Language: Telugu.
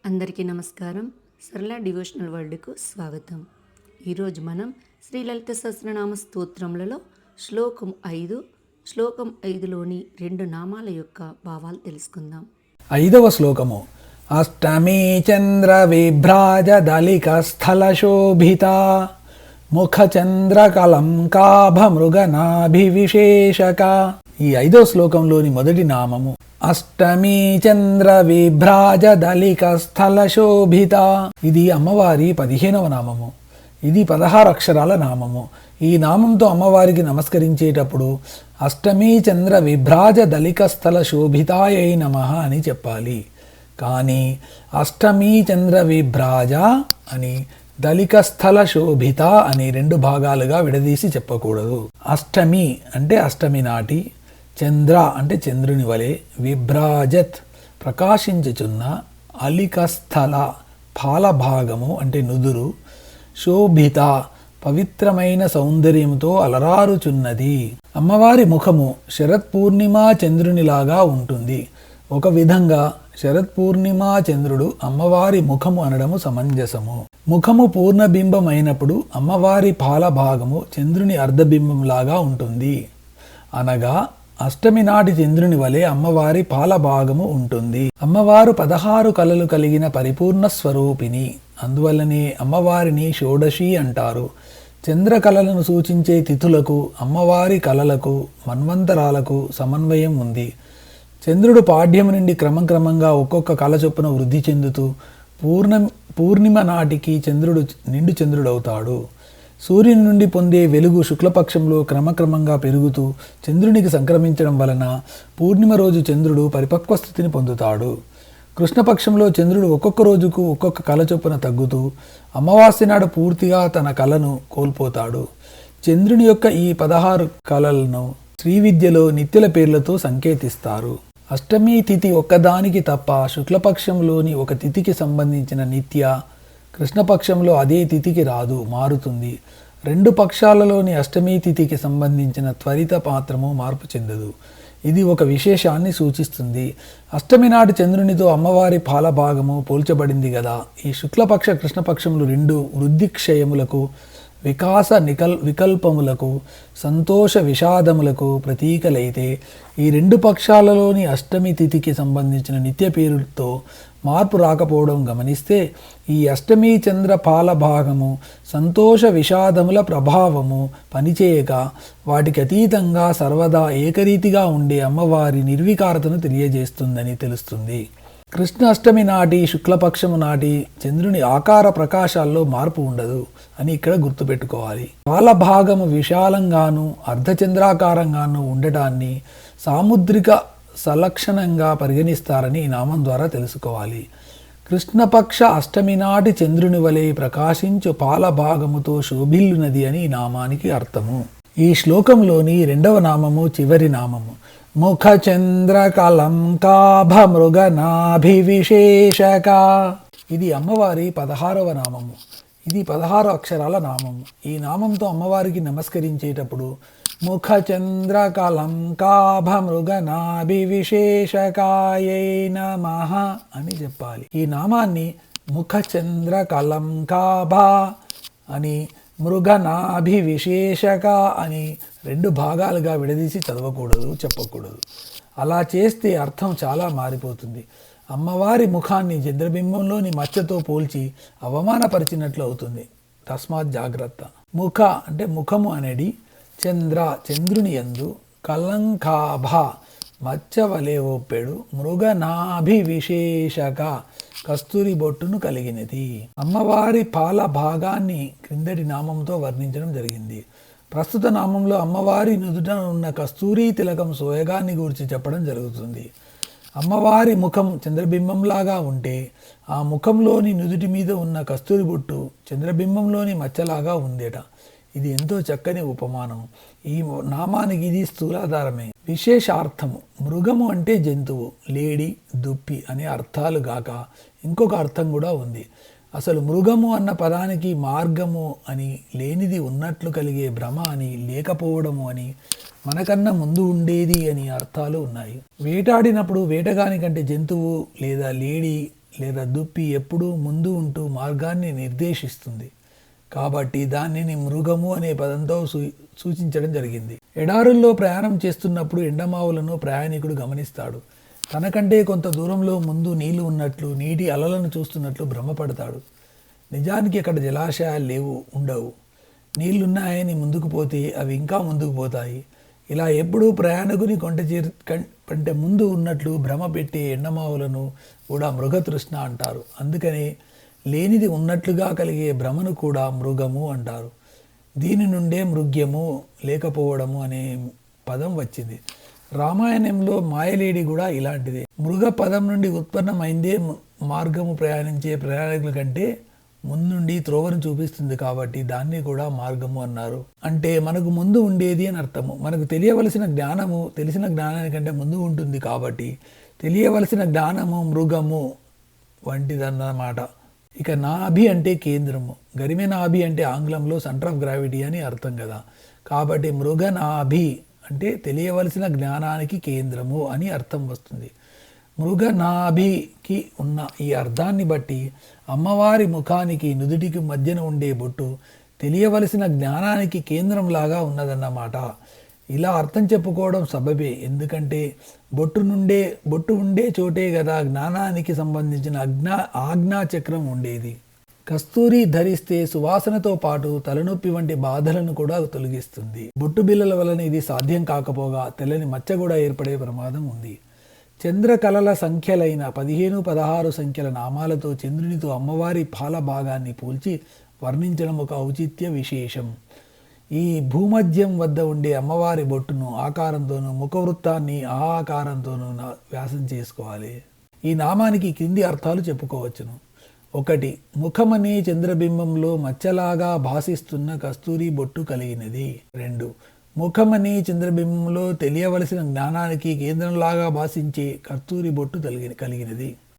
అందరికీ నమస్కారం. సరళ డివోషనల్ వరల్డ్కు స్వాగతం. ఈరోజు మనం శ్రీ లలిత సహస్రనామ స్తోత్రములలో శ్లోకం 5లోని 2 నామాల యొక్క భావాలు తెలుసుకుందాం. 5వ శ్లోకము. అష్టమీ చంద్ర విభ్రాజ దళిక స్థల శోభిత ముఖ చంద్ర కలంకాభ మృగనాభివిశేషక. ఈ 5వ శ్లోకంలోని మొదటి నామము అష్టమీ చంద్ర విభ్రాజ దళిక స్థల శోభిత. ఇది అమ్మవారి 15వ నామము. ఇది 16 అక్షరాల నామము. ఈ నామంతో అమ్మవారికి నమస్కరించేటప్పుడు అష్టమీ చంద్ర విభ్రాజ దళిక స్థల శోభితాయై నమః అని చెప్పాలి. కానీ అష్టమీ చంద్ర విభ్రాజ అని దళిక స్థల శోభిత అని 2 భాగాలుగా విడదీసి చెప్పకూడదు. అష్టమి అంటే అష్టమి నాటి, చంద్ర అంటే చంద్రుని వలె, విభ్రాజత్ ప్రకాశించుచున్న, అలిక స్థల పాలభాగము అంటే నుదురు, శోభిత పవిత్రమైన సౌందర్యంతో అలరారుచున్నది. అమ్మవారి ముఖము శరత్పూర్ణిమా చంద్రునిలాగా ఉంటుంది. ఒక విధంగా శరత్పూర్ణిమా చంద్రుడు అమ్మవారి ముఖము అనడము సమంజసము. ముఖము పూర్ణబింబమైనప్పుడు అమ్మవారి పాలభాగము చంద్రుని అర్ధబింబంలాగా ఉంటుంది. అనగా అష్టమి నాటి చంద్రుని వలె అమ్మవారి పాలభాగము ఉంటుంది. అమ్మవారు 16 కళలు కలిగిన పరిపూర్ణ స్వరూపిణి. అందువల్లనే అమ్మవారిని షోడశి అంటారు. చంద్రకళలను సూచించే తిథులకు, అమ్మవారి కళలకు, మన్వంతరాలకు సమన్వయం ఉంది. చంద్రుడు పాడ్యము నుండి క్రమంగా ఒక్కొక్క కళ చొప్పున వృద్ధి చెందుతూ పూర్ణిమ నాటికి చంద్రుడు నిండు చంద్రుడవుతాడు. సూర్యుని నుండి పొందే వెలుగు శుక్లపక్షంలో క్రమక్రమంగా పెరుగుతూ చంద్రునికి సంక్రమించడం వలన పూర్ణిమ రోజు చంద్రుడు పరిపక్వ స్థితిని పొందుతాడు. కృష్ణపక్షంలో చంద్రుడు ఒక్కొక్క రోజుకు ఒక్కొక్క కళ చొప్పున తగ్గుతూ అమావాస్య నాడు పూర్తిగా తన కళను కోల్పోతాడు. చంద్రుని యొక్క ఈ 16 కళలను శ్రీవిద్యలో నిత్యుల పేర్లతో సంకేతిస్తారు. అష్టమి తిథి ఒక్కదానికి తప్ప శుక్లపక్షంలోని ఒక తిథికి సంబంధించిన నిత్య, కృష్ణపక్షంలో అదే తిథికి రాదు, మారుతుంది. 2 పక్షాలలోని అష్టమి తిథికి సంబంధించిన త్వరిత మాత్రము మార్పు చెందదు. ఇది ఒక విశేషాన్ని సూచిస్తుంది. అష్టమి నాటి చంద్రునితో అమ్మవారి పాలభాగము పోల్చబడింది గదా. ఈ శుక్లపక్ష కృష్ణపక్షములు 2 వృద్ధి క్షయములకు, వికాస వికల్పములకు, సంతోష విషాదములకు ప్రతీకలైతే ఈ 2 పక్షాలలోని అష్టమి తిథికి సంబంధించిన నిత్య పేరుతో మార్పు రాకపోవడం గమనిస్తే ఈ అష్టమి చంద్ర పాలభాగము సంతోష విషాదముల ప్రభావము పనిచేయక వాటికి అతీతంగా సర్వదా ఏకరీతిగా ఉండే అమ్మవారి నిర్వికారతను తెలియజేస్తుందని తెలుస్తుంది. కృష్ణ అష్టమి నాటి, శుక్లపక్షము నాటి చంద్రుని ఆకార ప్రకాశాల్లో మార్పు ఉండదు అని ఇక్కడ గుర్తుపెట్టుకోవాలి. పాలభాగము విశాలంగాను అర్ధచంద్రాకారంగాను ఉండటాన్ని సాముద్రిక సలక్షణంగా పరిగణిస్తారని ఈ నామం ద్వారా తెలుసుకోవాలి. కృష్ణపక్ష అష్టమి నాటి చంద్రుని వలె ప్రకాశించు పాలభాగముతో శోభిల్లునది అని ఈ నామానికి అర్థము. ఈ శ్లోకంలోని 2వ నామము చివరి నామము ముఖ చంద్ర కలంకాభ మృగనాభివిశేషక. ఇది అమ్మవారి 16వ నామము. ఇది 16 అక్షరాల నామము. ఈ నామంతో అమ్మవారికి నమస్కరించేటప్పుడు ముఖ చంద్ర కలంకాభ మృగనాభివిశేషకాయై నమః అని చెప్పాలి. ఈ నామాన్ని ముఖ చంద్ర కలంకాభ అని, మృగనాభివిశేషక అని 2 భాగాలుగా విడదీసి చదవకూడదు, చెప్పకూడదు. అలా చేస్తే అర్థం చాలా మారిపోతుంది. అమ్మవారి ముఖాన్ని చంద్రబింబంలోని మచ్చతో పోల్చి అవమానపరిచినట్లు అవుతుంది. తస్మాత్ జాగ్రత్త. ముఖ అంటే ముఖము అనేది చంద్రుని యందు, కలంకాభ మచ్చ వలె ఓపెడు, మృగనాభివిశేషక కస్తూరి బొట్టును కలిగినది. అమ్మవారి పాల భాగాన్ని క్రిందటి నామంతో వర్ణించడం జరిగింది. ప్రస్తుత నామంలో అమ్మవారి నుదుట ఉన్న కస్తూరి తిలకం సోయగాన్ని గురించి చెప్పడం జరుగుతుంది. అమ్మవారి ముఖం చంద్రబింబంలాగా ఉంటే ఆ ముఖంలోని నుదుటి మీద ఉన్న కస్తూరి బొట్టు చంద్రబింబంలోని మచ్చలాగా ఉందేట. ఇది ఎంతో చక్కని ఉపమానం. ఈ నామానికి ఇది స్థూలాధారమే. విశేషార్థము మృగము అంటే జంతువు, లేడి, దుప్పి అనే అర్థాలు గాక ఇంకొక అర్థం కూడా ఉంది. అసలు మృగము అన్న పదానికి మార్గము అని, లేనిది ఉన్నట్లు కలిగే భ్రమ అని, లేకపోవడము అని, మనకన్నా ముందు ఉండేది అని అర్థాలు ఉన్నాయి. వేటాడినప్పుడు వేటగాని కంటే జంతువు లేదా లేడి లేదా దుప్పి ఎప్పుడూ ముందు ఉంటూ మార్గాన్ని నిర్దేశిస్తుంది. కాబట్టి దానిని మృగము అనే పదంతో సూచించడం జరిగింది. ఎడారుల్లో ప్రయాణం చేస్తున్నప్పుడు ఎండమావులను ప్రయాణికుడు గమనిస్తాడు. తనకంటే కొంత దూరంలో ముందు నీళ్లు ఉన్నట్లు, నీటి అలలను చూస్తున్నట్లు భ్రమపడతాడు. నిజానికి అక్కడ జలాశయాలు ఉండవు. నీళ్లున్నాయని ముందుకు పోతే అవి ఇంకా ముందుకు పోతాయి. ఇలా ఎప్పుడూ ప్రయాణికుని కంటే ముందు ఉన్నట్లు భ్రమ పెట్టే ఎండమావులను కూడా మృగతృష్ణ అంటారు. అందుకనే లేనిది ఉన్నట్లుగా కలిగే భ్రమను కూడా మృగము అంటారు. దీని నుండే మృగ్యము, లేకపోవడము అనే పదం వచ్చింది. రామాయణంలో మాయలేడి కూడా ఇలాంటిదే. మృగ పదం నుండి ఉత్పన్నమైందే మార్గము ప్రయాణించే ప్రయాణికుల కంటే ముందుండి త్రోవను చూపిస్తుంది కాబట్టి దాన్ని కూడా మార్గము అన్నారు. అంటే మనకు ముందు ఉండేది అని అర్థము. మనకు తెలియవలసిన జ్ఞానము తెలిసిన జ్ఞానానికంటే ముందు ఉంటుంది కాబట్టి తెలియవలసిన జ్ఞానము మృగము వంటిదన్నమాట. ఇక నాభి అంటే కేంద్రము. గరిమె నాభి అంటే ఆంగ్లంలో సెంటర్ ఆఫ్ గ్రావిటీ అని అర్థం కదా. కాబట్టి మృగ నాభి అంటే తెలియవలసిన జ్ఞానానికి కేంద్రము అని అర్థం వస్తుంది. మృగనాభికి ఉన్న ఈ అర్థాన్ని బట్టి అమ్మవారి ముఖానికి నుదుటికి మధ్యన ఉండే బొట్టు తెలియవలసిన జ్ఞానానికి కేంద్రంలాగా ఉన్నదన్నమాట. ఇలా అర్థం చెప్పుకోవడం సబబే. ఎందుకంటే బొట్టు ఉండే చోటే కదా జ్ఞానానికి సంబంధించిన ఆజ్ఞాచక్రం ఉండేది. కస్తూరి ధరిస్తే సువాసనతో పాటు తలనొప్పి వంటి బాధలను కూడా తొలగిస్తుంది. బొట్టు బిళ్ళల వలన ఇది సాధ్యం కాకపోగా తెల్లని మచ్చ కూడా ఏర్పడే ప్రమాదం ఉంది. చంద్రకళల సంఖ్యలైన 15, 16 సంఖ్యల నామాలతో చంద్రునితో అమ్మవారి పాల భాగాన్ని పోల్చి వర్ణించడం ఒక ఔచిత్య విశేషం. ఈ భూమధ్యం వద్ద ఉండే అమ్మవారి బొట్టును ఆకారంతోనూ, ముఖవృత్తాన్ని ఆ ఆకారంతోనూ వ్యాసం చేసుకోవాలి. ఈ నామానికి కింది అర్థాలు చెప్పుకోవచ్చును. 1. ముఖమనే చంద్రబింబంలో మచ్చలాగా భాసిస్తున్న కస్తూరి బొట్టు కలిగినది. 2. ముఖమనే చంద్రబింబంలో తెలియవలసిన జ్ఞానానికి కేంద్రంలాగా భాషించే కస్తూరి బొట్టు కలిగినది.